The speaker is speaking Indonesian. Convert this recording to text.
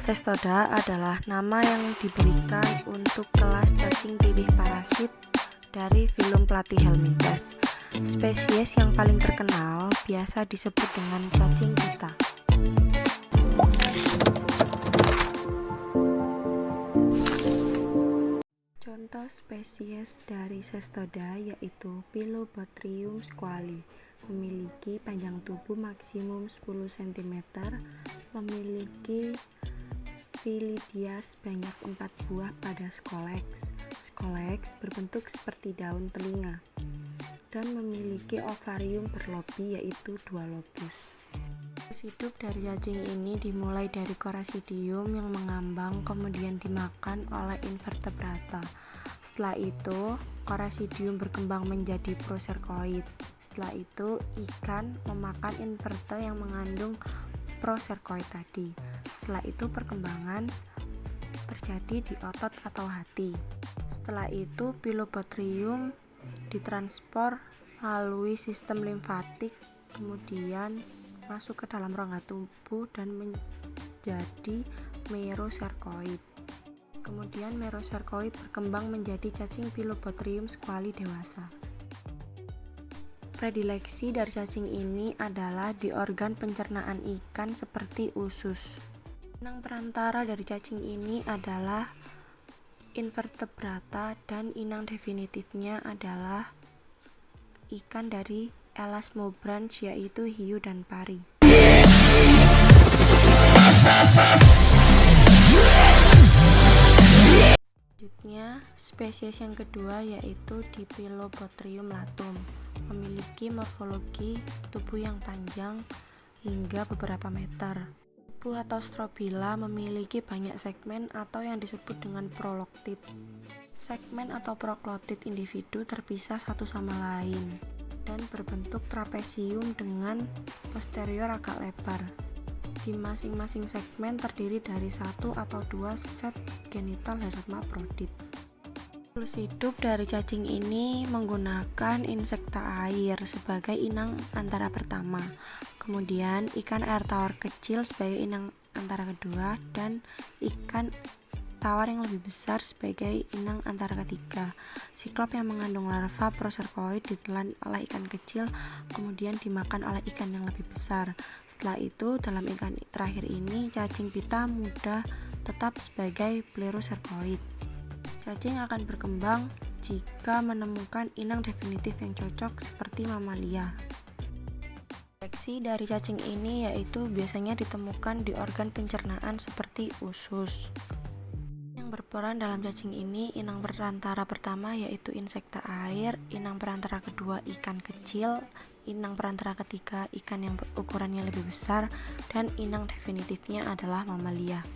Cestoda adalah nama yang diberikan untuk kelas cacing pilih parasit dari filum Platyhelminthes. Spesies yang paling terkenal biasa disebut dengan cacing pita. Contoh spesies dari Cestoda yaitu Pilobothrium squali, memiliki panjang tubuh maksimum 10 cm, memiliki filidia sebanyak 4 buah pada scolex. Scolex berbentuk seperti daun telinga dan memiliki ovarium berlobi yaitu 2 lobus. Siklus hidup dari cacing ini dimulai dari Coracidium yang mengambang kemudian dimakan oleh invertebrata. Setelah itu, Coracidium berkembang menjadi procercoid. Setelah itu, ikan memakan invertebrata yang mengandung procercoid tadi. Setelah itu, perkembangan terjadi di otot atau hati. Setelah itu, Pilobothrium ditransport melalui sistem limfatik, kemudian masuk ke dalam rongga tubuh dan menjadi merocercoid. Kemudian merocercoid berkembang menjadi cacing Pilobothrium squali dewasa. Predileksi dari cacing ini adalah di organ pencernaan ikan seperti usus. Inang perantara dari cacing ini adalah invertebrata dan inang definitifnya adalah ikan dari Elasmobranch yaitu hiu dan pari. Selanjutnya, spesies yang kedua yaitu Dipilobothrium latum, memiliki morfologi tubuh yang panjang hingga beberapa meter. Tubuh atau strobila memiliki banyak segmen atau yang disebut dengan proloctid. Segmen atau proklotid individu terpisah satu sama lain dan berbentuk trapesium dengan posterior agak lebar. Di masing-masing segmen terdiri dari 1 atau 2 set genital hermaprodit. Siklus hidup dari cacing ini menggunakan insekta air sebagai inang antara pertama, kemudian ikan air tawar kecil sebagai inang antara kedua, dan ikan tawar yang lebih besar sebagai inang antara ketiga. Siklop yang mengandung larva procercoid ditelan oleh ikan kecil, kemudian dimakan oleh ikan yang lebih besar. Setelah itu, dalam ikan terakhir ini, cacing pita muda tetap sebagai plerocercoid. Cacing akan berkembang jika menemukan inang definitif yang cocok seperti mamalia. Seleksi dari cacing ini yaitu biasanya ditemukan di organ pencernaan seperti usus. Yang berperan dalam cacing ini, inang perantara pertama yaitu insekta air, inang perantara kedua ikan kecil, inang perantara ketiga ikan yang ukurannya lebih besar, dan inang definitifnya adalah mamalia.